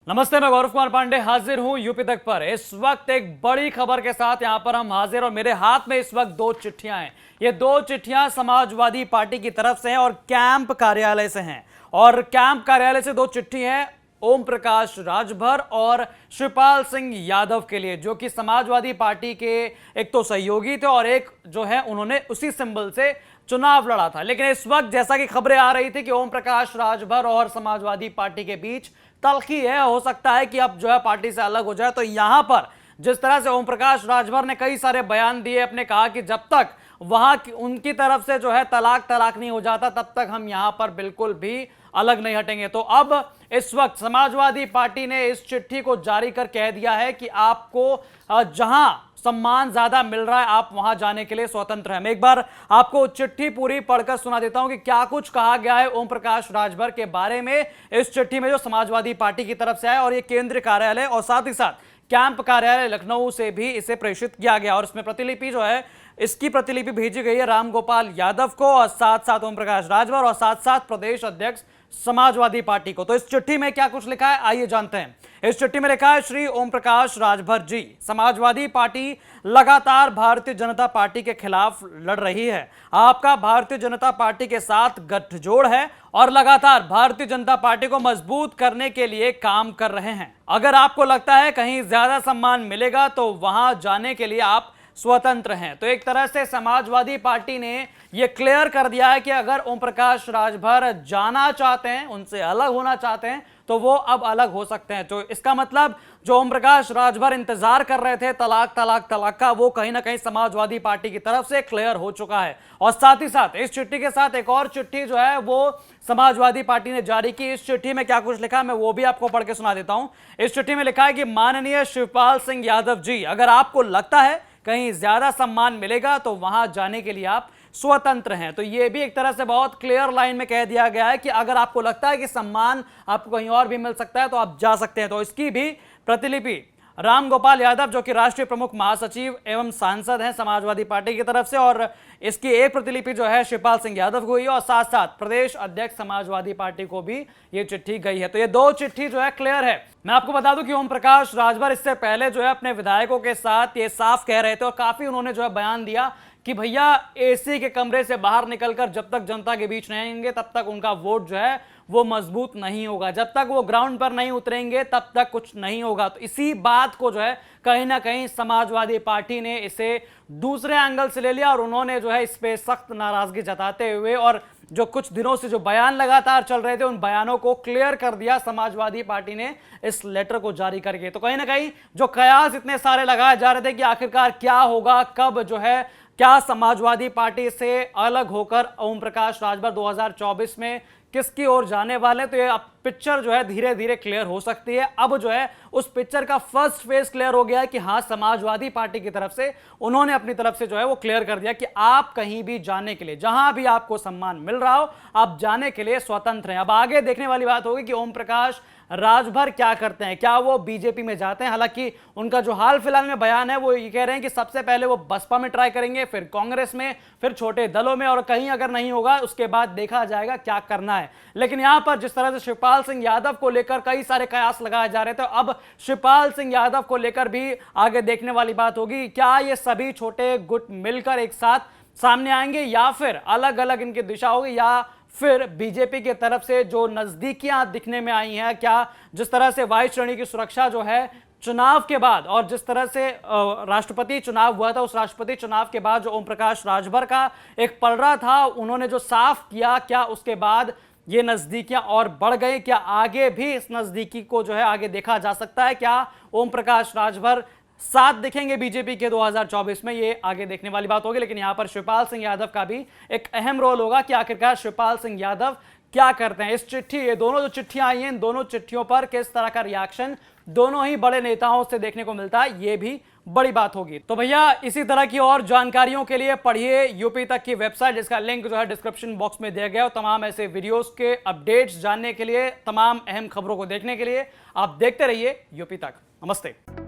नमस्ते, मैं गौरव कुमार पांडे हाजिर हूं यूपी तक पर। इस वक्त एक बड़ी खबर के साथ यहां पर हम हाजिर, और मेरे हाथ में इस वक्त दो चिट्ठियां हैं। ये दो चिट्ठियां समाजवादी पार्टी की तरफ से हैं और कैंप कार्यालय से हैं। और कैंप कार्यालय से दो चिट्ठी हैं ओम प्रकाश राजभर और शिवपाल सिंह यादव के लिए, जो कि समाजवादी पार्टी के एक तो सहयोगी थे और एक जो है उन्होंने उसी सिंबल से चुनाव लड़ा था। लेकिन इस वक्त जैसा कि खबरें आ रही थी कि ओम प्रकाश राजभर और समाजवादी पार्टी के बीच तल्खी है, हो सकता है कि अब जो है पार्टी से अलग हो जाए। तो यहां पर जिस तरह से ओम प्रकाश राजभर ने कई सारे बयान दिए, अपने कहा कि जब तक वहां उनकी तरफ से जो है तलाक नहीं हो जाता तब तक हम यहां पर बिल्कुल भी अलग नहीं हटेंगे। तो अब इस वक्त समाजवादी पार्टी ने इस चिट्ठी को जारी कर कह दिया है कि आपको जहां सम्मान ज्यादा मिल रहा है आप वहां जाने के लिए स्वतंत्र हैं। मैं एक बार आपको चिट्ठी पूरी पढ़कर सुना देता हूं कि क्या कुछ कहा गया है ओम प्रकाश राजभर के बारे में इस चिट्ठी में, जो समाजवादी पार्टी की तरफ से है। और ये केंद्रीय कार्यालय और साथ ही साथ कैंप कार्यालय लखनऊ से भी इसे प्रेषित किया गया, और इसमें प्रतिलिपि जो है इसकी प्रतिलिपि भेजी गई है रामगोपाल यादव को, और साथ साथ ओम प्रकाश राजभर और साथ साथ प्रदेश अध्यक्ष समाजवादी पार्टी को। तो इस चिट्ठी में क्या कुछ लिखा है आइए जानते हैं। इस चिट्ठी में लिखा है, श्री ओम प्रकाश राजभर जी, समाजवादी पार्टी लगातार भारतीय जनता पार्टी के खिलाफ लड़ रही है। आपका भारतीय जनता पार्टी के साथ गठजोड़ है और लगातार भारतीय जनता पार्टी को मजबूत करने के लिए काम कर रहे हैं। अगर आपको लगता है कहीं ज्यादा सम्मान मिलेगा तो वहां जाने के लिए आप स्वतंत्र हैं। तो एक तरह से समाजवादी पार्टी ने यह क्लियर कर दिया है कि अगर ओम प्रकाश राजभर जाना चाहते हैं, उनसे अलग होना चाहते हैं, तो वो अब अलग हो सकते हैं। तो इसका मतलब जो ओम प्रकाश राजभर इंतजार कर रहे थे तलाक का, वो कहीं ना कहीं समाजवादी पार्टी की तरफ से क्लियर हो चुका है। और साथ ही साथ इस चिट्ठी के साथ एक और चिट्ठी जो है वो समाजवादी पार्टी ने जारी की। इस चिट्ठी में क्या कुछ लिखा है मैं वो भी आपको पढ़ के सुना देता हूं। इस चिट्ठी में लिखा है कि माननीय शिवपाल सिंह यादव जी, अगर आपको लगता है कहीं ज्यादा सम्मान मिलेगा तो वहां जाने के लिए आप स्वतंत्र हैं। तो यह भी एक तरह से बहुत क्लियर लाइन में कह दिया गया है कि अगर आपको लगता है कि सम्मान आपको कहीं और भी मिल सकता है तो आप जा सकते हैं। तो इसकी भी प्रतिलिपि रामगोपाल यादव, जो कि राष्ट्रीय प्रमुख महासचिव एवं सांसद हैं समाजवादी पार्टी की तरफ से, और इसकी एक प्रतिलिपि जो है शिवपाल सिंह यादव को हुई और साथ साथ प्रदेश अध्यक्ष समाजवादी पार्टी को भी ये चिट्ठी गई है। तो ये दो चिट्ठी जो है क्लियर है। मैं आपको बता दूं कि ओम प्रकाश राजभर इससे पहले जो है अपने विधायकों के साथ ये साफ कह रहे थे और काफी उन्होंने जो है बयान दिया कि भैया एसी के कमरे से बाहर निकलकर जब तक जनता के बीच नहीं आएंगे तब तक उनका वोट जो है वो मजबूत नहीं होगा, जब तक वो ग्राउंड पर नहीं उतरेंगे तब तक कुछ नहीं होगा। तो इसी बात को जो है कहीं ना कहीं समाजवादी पार्टी ने इसे दूसरे एंगल से ले लिया और उन्होंने जो है इस पे सख्त नाराजगी जताते हुए और जो कुछ दिनों से जो बयान लगातार चल रहे थे उन बयानों को क्लियर कर दिया समाजवादी पार्टी ने इस लेटर को जारी करके। तो कहीं ना कहीं जो कयास इतने सारे लगाए जा रहे थे कि आखिरकार क्या होगा, कब जो है क्या समाजवादी पार्टी से अलग होकर ओम प्रकाश राजभर 2024 में किसकी ओर जाने वाले, तो ये अब पिक्चर जो है धीरे धीरे क्लियर हो सकती है। अब जो है उस पिक्चर का फर्स्ट फेज क्लियर हो गया है कि हाँ, समाजवादी पार्टी की तरफ से उन्होंने अपनी तरफ से जो है वो क्लियर कर दिया कि आप कहीं भी जाने के लिए, जहां भी आपको सम्मान मिल रहा हो, आप जाने के लिए स्वतंत्र हैं। अब आगे देखने वाली बात होगी कि ओम प्रकाश राजभर क्या करते हैं, क्या वो बीजेपी में जाते हैं। हालांकि उनका जो हाल फिलहाल में बयान है वो ये कह रहे हैं कि सबसे पहले वो बसपा में ट्राई करेंगे, फिर कांग्रेस में, फिर छोटे दलों में, और कहीं अगर नहीं होगा उसके बाद देखा जाएगा क्या करना है। लेकिन यहां पर जिस तरह से शिवपाल सिंह यादव को लेकर कई सारे कयास लगाए जा रहे थे, अब शिवपाल सिंह यादव को लेकर भी आगे देखने वाली बात होगी। क्या ये सभी छोटे गुट मिलकर एक साथ सामने आएंगे या फिर अलग अलग इनकी दिशा होगी, या फिर बीजेपी की तरफ से जो नजदीकियां दिखने में आई हैं, क्या जिस तरह से वायु श्रेणी की सुरक्षा जो है चुनाव के बाद और जिस तरह से राष्ट्रपति चुनाव हुआ था, उस राष्ट्रपति चुनाव के बाद जो ओम प्रकाश राजभर का एक पलड़ा था उन्होंने जो साफ किया, क्या उसके बाद ये नजदीकियां और बढ़ गई, क्या आगे भी इस नजदीकी को जो है आगे देखा जा सकता है, क्या ओम प्रकाश राजभर साथ दिखेंगे बीजेपी के 2024 में, ये आगे देखने वाली बात होगी। लेकिन यहां पर शिवपाल सिंह यादव का भी एक अहम रोल होगा कि आखिरकार शिवपाल सिंह यादव क्या करते हैं। इस चिट्ठी, ये दोनों जो चिट्ठियां आई हैं, इन दोनों चिट्ठियों पर किस तरह का रिएक्शन दोनों ही बड़े नेताओं से देखने को मिलता है, ये भी बड़ी बात होगी। तो भैया इसी तरह की और जानकारियों के लिए पढ़िए यूपी तक की वेबसाइट, जिसका लिंक जो है डिस्क्रिप्शन बॉक्स में दिया गया है। तमाम ऐसे वीडियोस के अपडेट्स जानने के लिए, तमाम अहम खबरों को देखने के लिए आप देखते रहिए यूपी तक। नमस्ते।